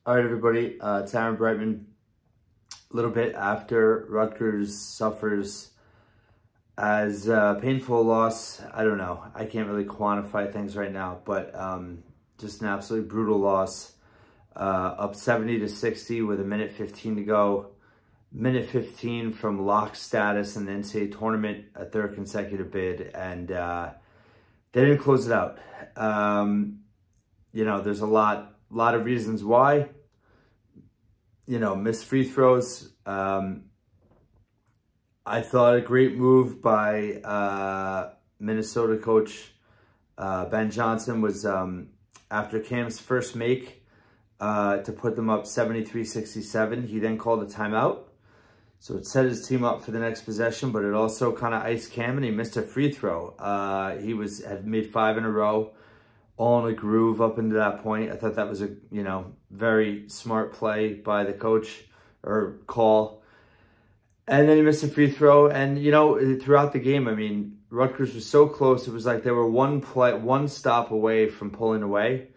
All right, everybody. It's Aaron Breitman. A little bit after Rutgers suffers as a painful loss. I don't know. I can't really quantify things right now, but just an absolutely brutal loss. Up 70-60 with a minute 15 to go. Minute 15 from lock status in the NCAA Tournament, a third consecutive bid, and they didn't close it out. There's a lot of reasons why. Missed free throws. I thought a great move by Minnesota coach Ben Johnson was after Cam's first make to put them up 73-67. He then called a timeout. So it set his team up for the next possession, but it also kind of iced Cam, and he missed a free throw. He had made 5 in a row, all in a groove up into that point. I thought that was a very smart play by the coach or call. And then he missed a free throw. And throughout the game, I mean, Rutgers was so close. It was like they were one stop away from pulling away,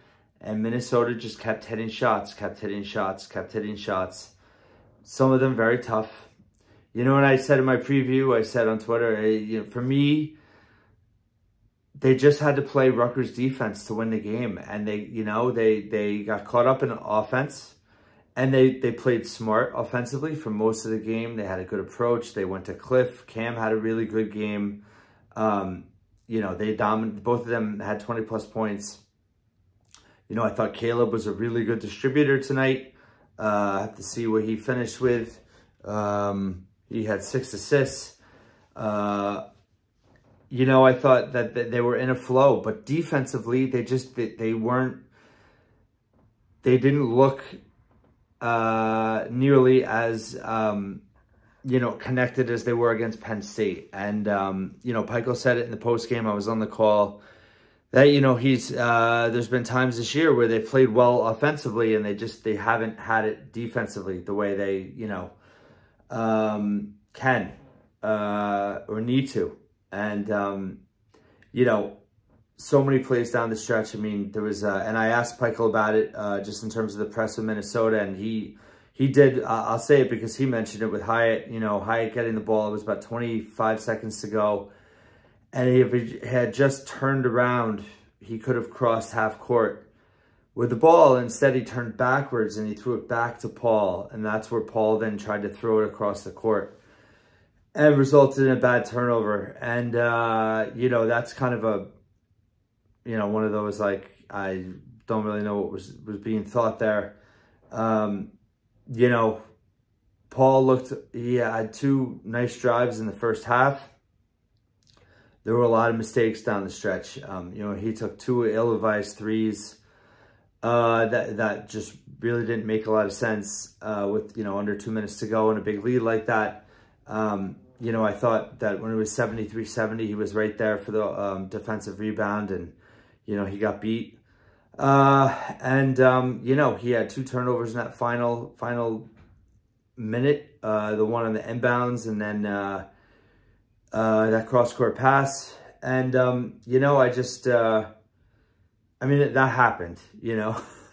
and Minnesota just kept hitting shots. Some of them very tough. And I said in my preview, I said on Twitter, for me, they just had to play Rutgers defense to win the game. And they got caught up in offense, and they played smart offensively for most of the game. They had a good approach. They went to Cliff. Cam had a really good game. They dominated. Both of them had 20+ points. I thought Caleb was a really good distributor tonight. I have to see what he finished with. He had 6 assists. I thought that they were in a flow, but defensively, they didn't look nearly as, connected as they were against Penn State. And, Pico said it in the post game. I was on the call that, there's been times this year where they've played well offensively and they haven't had it defensively the way they, can or need to. And, so many plays down the stretch. I mean, there was, and I asked Pico about it just in terms of the press of Minnesota, and he did, I'll say it because he mentioned it with Hyatt, Hyatt getting the ball. It was about 25 seconds to go. And if he had just turned around, he could have crossed half court with the ball. Instead, he turned backwards and he threw it back to Paul. And that's where Paul then tried to throw it across the court. And resulted in a bad turnover. And, that's kind of a, one of those, like, I don't really know what was being thought there. Paul he had 2 nice drives in the first half. There were a lot of mistakes down the stretch. He took 2 ill-advised threes that just really didn't make a lot of sense with, under 2 minutes to go and a big lead like that. I thought that when it was 73-70, he was right there for the defensive rebound, and, he got beat. He had 2 turnovers in that final minute, the one on the inbounds, and then that cross-court pass. And, that happened,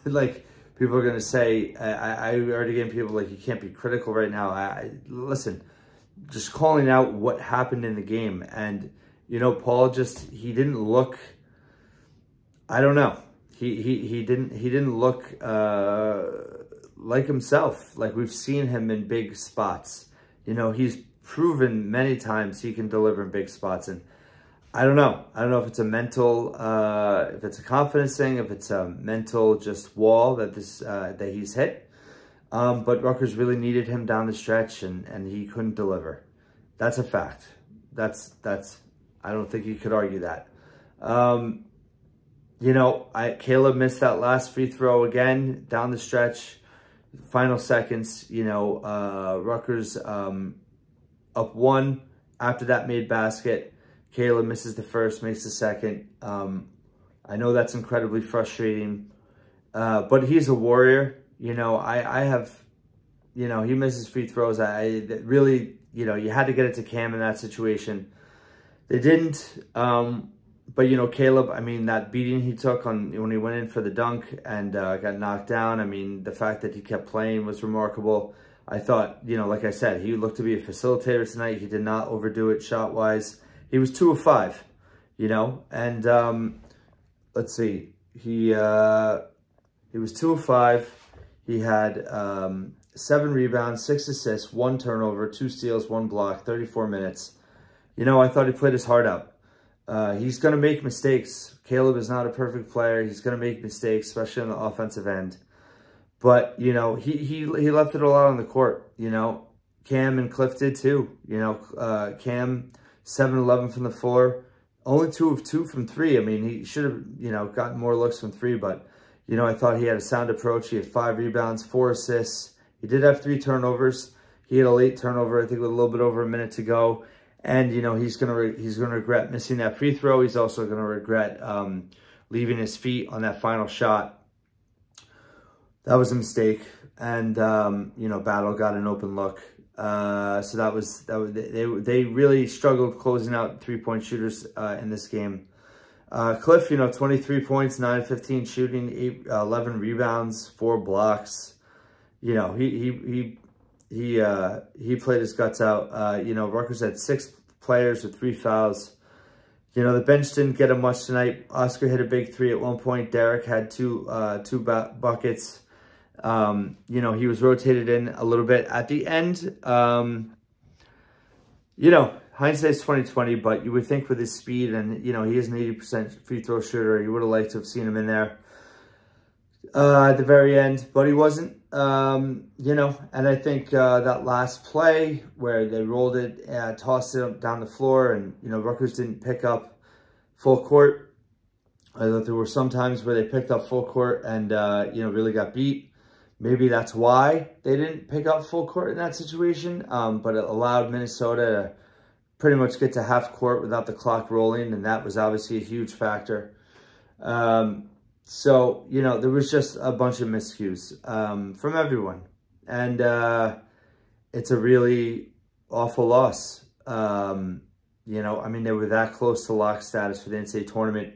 like, people are going to say, I already getting people like, you can't be critical right now. Listen, just calling out what happened in the game. And, Paul he didn't look, I don't know. He didn't look like himself. Like we've seen him in big spots. He's proven many times he can deliver in big spots. And I don't know. I don't know if it's a mental, if it's a confidence thing, if it's a mental just wall that that he's hit. But Rutgers really needed him down the stretch, and he couldn't deliver. That's a fact. That's I don't think you could argue that. Caleb missed that last free throw again down the stretch, final seconds. Rutgers up 1 after that made basket. Caleb misses the first, makes the second. I know that's incredibly frustrating, but he's a warrior. I have, he misses free throws. Really, you had to get it to Cam in that situation. They didn't, But, you know, Caleb, I mean, that beating he took when he went in for the dunk and got knocked down, I mean, the fact that he kept playing was remarkable. I thought, you know, like I said, he looked to be a facilitator tonight. He did not overdo it shot-wise. He was 2 of 5, you know, and let's see. He was 2 of 5. He had 7 rebounds, 6 assists, 1 turnover, 2 steals, 1 block, 34 minutes. You know, I thought he played his heart out. He's going to make mistakes. Caleb is not a perfect player. He's going to make mistakes, especially on the offensive end. But, you know, he left it all out on the court. You know, Cam and Cliff did too. You know, Cam, 7-11 from the floor. Only 2 of 2 from 3. I mean, he should have, you know, gotten more looks from 3. But, you know, I thought he had a sound approach. He had 5 rebounds, 4 assists. He did have 3 turnovers. He had a late turnover, I think, with a little bit over a minute to go. And, you know, he's gonna regret missing that free throw. He's also gonna regret leaving his feet on that final shot. That was a mistake. And you know, Battle got an open look. So they really struggled closing out 3-point shooters in this game. Cliff, you know, 23 points, 9 of 15 shooting, 11 rebounds, 4 blocks. You know, he played his guts out. You know, Rutgers had 6 players with 3 fouls. You know, the bench didn't get him much tonight. Oscar hit a big 3 at one point. Derek had two buckets. You know, he was rotated in a little bit at the end. You know, hindsight's 20/20, but you would think with his speed and, you know, he is an 80% free throw shooter. You would have liked to have seen him in there at the very end, but he wasn't. You know, and I think that last play where they rolled it, tossed it down the floor, and, you know, Rutgers didn't pick up full court. I thought there were some times where they picked up full court and, you know, really got beat. Maybe that's why they didn't pick up full court in that situation, but it allowed Minnesota to pretty much get to half court without the clock rolling, and that was obviously a huge factor. So, you know, there was just a bunch of miscues from everyone. And it's a really awful loss. You know, I mean, they were that close to lock status for the NCAA tournament.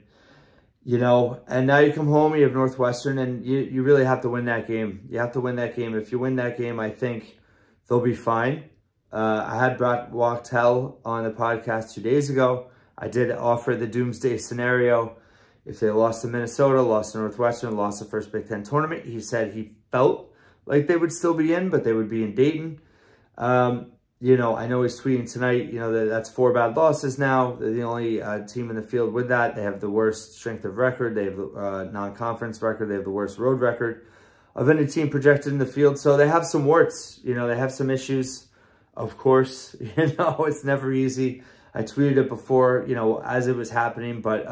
You know, and now you come home, you have Northwestern, and you really have to win that game. You have to win that game. If you win that game, I think they'll be fine. I had Brock Wachtel on the podcast 2 days ago. I did offer the doomsday scenario. If they lost to Minnesota, lost to Northwestern, lost the first Big Ten tournament, he said he felt like they would still be in, but they would be in Dayton. You know, I know he's tweeting tonight, you know, that's 4 bad losses now. They're the only team in the field with that. They have the worst strength of record. They have the non-conference record. They have the worst road record of any team projected in the field. So they have some warts. You know, they have some issues, of course. You know, it's never easy. I tweeted it before, you know, as it was happening, but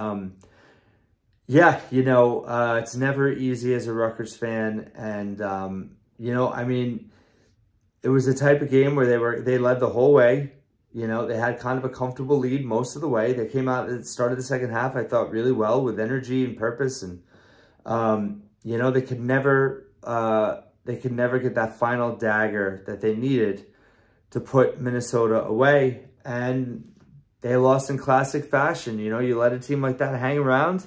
yeah, you know, it's never easy as a Rutgers fan. And, you know, I mean, it was the type of game where they led the whole way. You know, they had kind of a comfortable lead most of the way. They came out at the start of the second half, I thought, really well with energy and purpose. And, you know, they could never get that final dagger that they needed to put Minnesota away. And they lost in classic fashion. You know, you let a team like that hang around.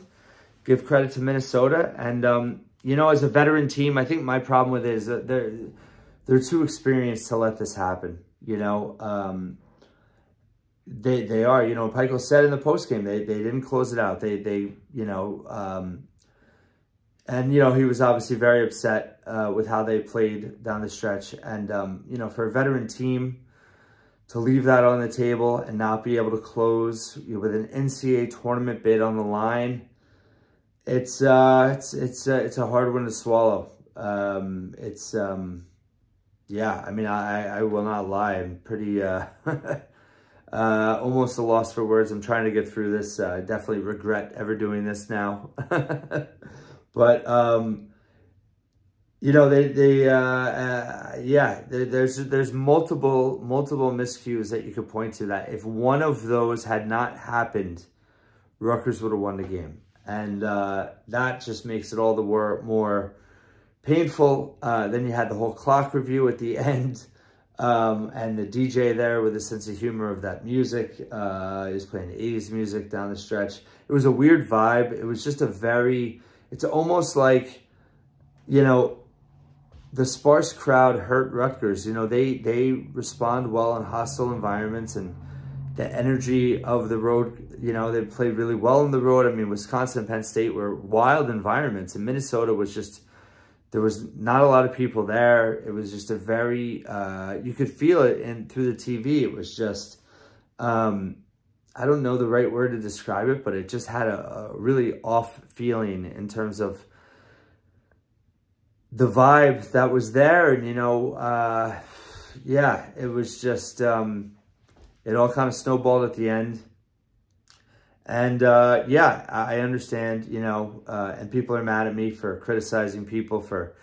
Give credit to Minnesota. And, you know, as a veteran team, I think my problem with it is that they're too experienced to let this happen. You know, they are, you know, Pikiell said in the postgame, they didn't close it out. They you know, and, you know, he was obviously very upset with how they played down the stretch. And, you know, for a veteran team to leave that on the table and not be able to close, you know, with an NCAA tournament bid on the line, it's a hard one to swallow. Yeah, I mean, I will not lie. I'm pretty, almost a loss for words. I'm trying to get through this. I definitely regret ever doing this now. But, you know, yeah, there's multiple miscues that you could point to that if one of those had not happened, Rutgers would have won the game. And that just makes it all the more painful. Then you had the whole clock review at the end. And the DJ there with a sense of humor of that music, he was playing 80s music down the stretch. It was a weird vibe. It was just it's almost like, you know, the sparse crowd hurt Rutgers. You know, they respond well in hostile environments, and the energy of the road, you know, they played really well on the road. I mean, Wisconsin and Penn State were wild environments, and Minnesota was just, there was not a lot of people there. It was just a very, you could feel it through the TV. It was just, I don't know the right word to describe it, but it just had a really off feeling in terms of the vibe that was there. And, you know, yeah, it was just, it all kind of snowballed at the end. And, yeah, I understand, you know, and people are mad at me for criticizing people for,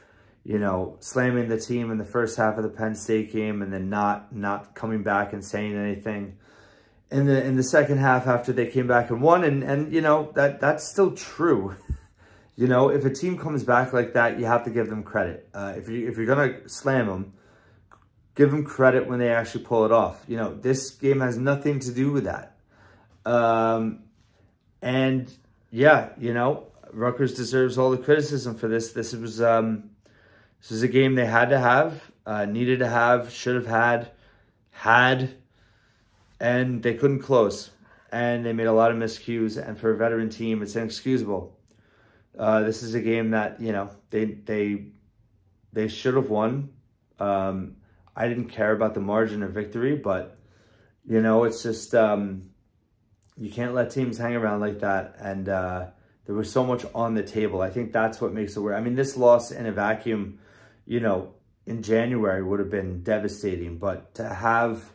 you know, slamming the team in the first half of the Penn State game and then not coming back and saying anything in the second half after they came back and won. And you know, that's still true. You know, if a team comes back like that, you have to give them credit. If you're going to slam them, give them credit when they actually pull it off. You know, this game has nothing to do with that. And yeah, you know, Rutgers deserves all the criticism for this. This was a game they had to have, needed to have, should have had, and they couldn't close. And they made a lot of miscues. And for a veteran team, it's inexcusable. This is a game that, you know, they should have won. I didn't care about the margin of victory, but, you know, it's just, you can't let teams hang around like that. And there was so much on the table. I think that's what makes it work. I mean, this loss in a vacuum, you know, in January would have been devastating. But to have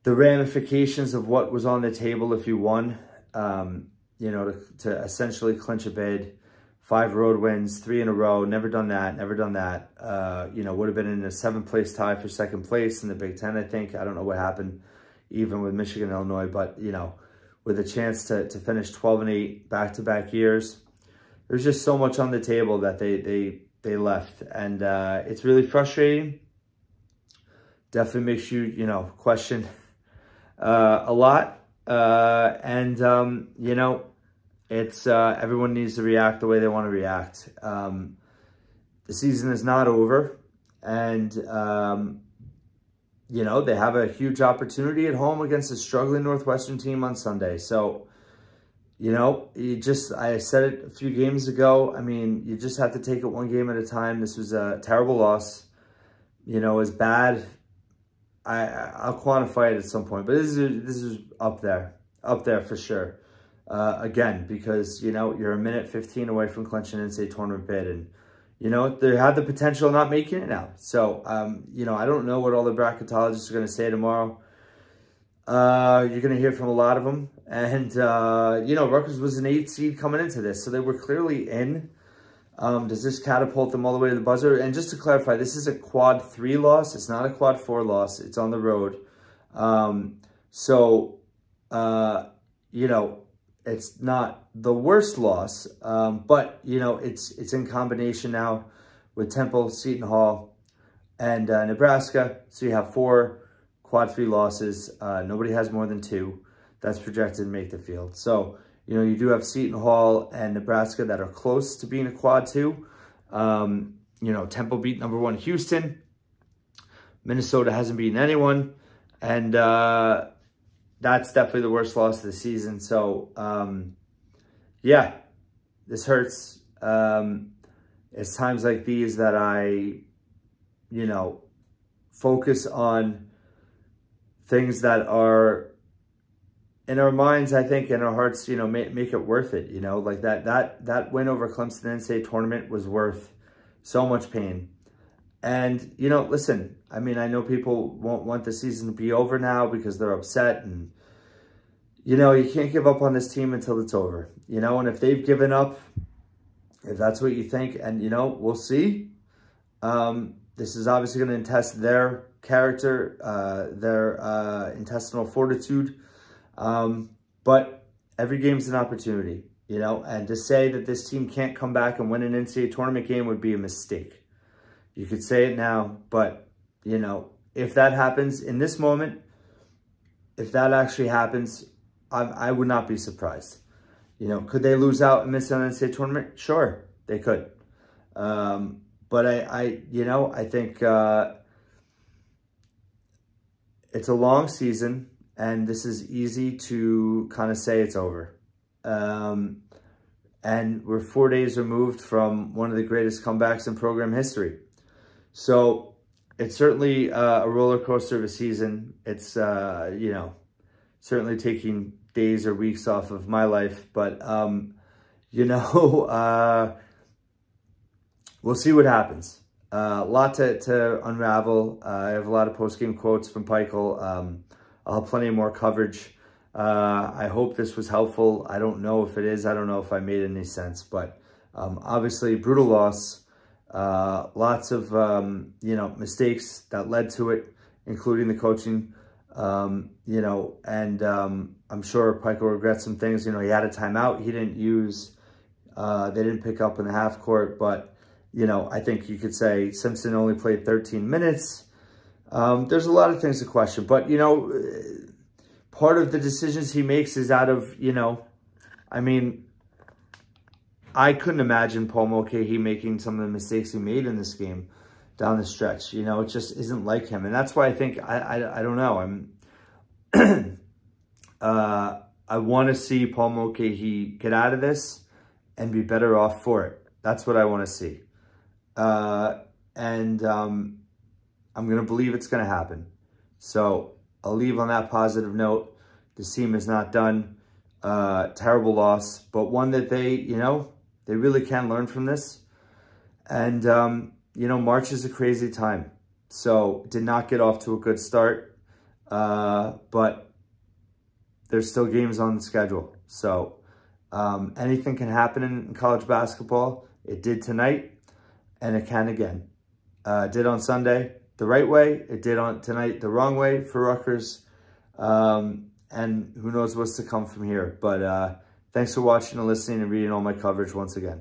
the ramifications of what was on the table if you won, you know, to essentially clinch a bid, 5 road wins, 3 in a row, never done that. You know, would have been in a 7th place tie for 2nd place in the Big Ten, I think. I don't know what happened even with Michigan, Illinois, but, you know, with a chance to finish 12-8 back-to-back years, there's just so much on the table that they left. And it's really frustrating. Definitely makes you, you know, question a lot. You know, it's everyone needs to react the way they want to react. The season is not over, and you know, they have a huge opportunity at home against a struggling Northwestern team on Sunday. So, you know, I said it a few games ago. I mean, you just have to take it one game at a time. This was a terrible loss. You know, as bad, I'll quantify it at some point, but this is up there for sure. Again, because, you know, you're a minute 15 away from clinching an NCAA tournament bid, and, you know, they had the potential of not making it now. So, you know, I don't know what all the bracketologists are going to say tomorrow. You're going to hear from a lot of them. And, you know, Rutgers was an 8 seed coming into this, so they were clearly in. Does this catapult them all the way to the buzzer? And just to clarify, this is a quad 3 loss. It's not a quad 4 loss. It's on the road. You know, it's not the worst loss, but, you know, it's in combination now with Temple, Seton Hall, and Nebraska. So you have 4 quad 3 losses. Nobody has more than 2. That's projected to make the field. So, you know, you do have Seton Hall and Nebraska that are close to being a quad 2. You know, Temple beat #1 Houston. Minnesota hasn't beaten anyone. And that's definitely the worst loss of the season. So, yeah, this hurts. It's times like these that I, you know, focus on things that are in our minds, I think, in our hearts, you know, make it worth it. You know, like that win over Clemson NCAA tournament was worth so much pain. And, you know, listen, I mean, I know people won't want the season to be over now because they're upset. And, you know, you can't give up on this team until it's over. You know, and if they've given up, if that's what you think, and, you know, we'll see. This is obviously going to test their character, their intestinal fortitude. But every game's an opportunity, you know, and to say that this team can't come back and win an NCAA tournament game would be a mistake. You could say it now, but you know, if that happens in this moment, if that actually happens, I would not be surprised. You know, could they lose out and miss an NCAA tournament? Sure, they could. But I think it's a long season, and this is easy to kind of say it's over. And we're 4 days removed from one of the greatest comebacks in program history. So it's certainly a roller coaster of a season. It's, you know, certainly taking days or weeks off of my life. But, you know, we'll see what happens. A lot to unravel. I have a lot of post-game quotes from Pikel. I'll have plenty more coverage. I hope this was helpful. I don't know if it is. I don't know if I made any sense. But obviously, brutal loss. Lots of, you know, mistakes that led to it, including the coaching. You know, and I'm sure Pikel regrets some things. You know, he had a timeout. He didn't use, they didn't pick up in the half court. But, you know, I think you could say Simpson only played 13 minutes. There's a lot of things to question. But, you know, part of the decisions he makes is out of, you know, I mean, I couldn't imagine Paul Mulcahy making some of the mistakes he made in this game down the stretch. You know, it just isn't like him. And that's why I think, I don't know. I want to see Paul Mulcahy get out of this and be better off for it. That's what I want to see. I'm going to believe it's going to happen. So I'll leave on that positive note. The team is not done. Terrible loss, but one that they, you know, they really can learn from this. And, you know, March is a crazy time. So did not get off to a good start. But there's still games on the schedule. So anything can happen in college basketball. It did tonight, and it can again. It did on Sunday the right way. It did on tonight the wrong way for Rutgers. And who knows what's to come from here. But thanks for watching and listening and reading all my coverage once again.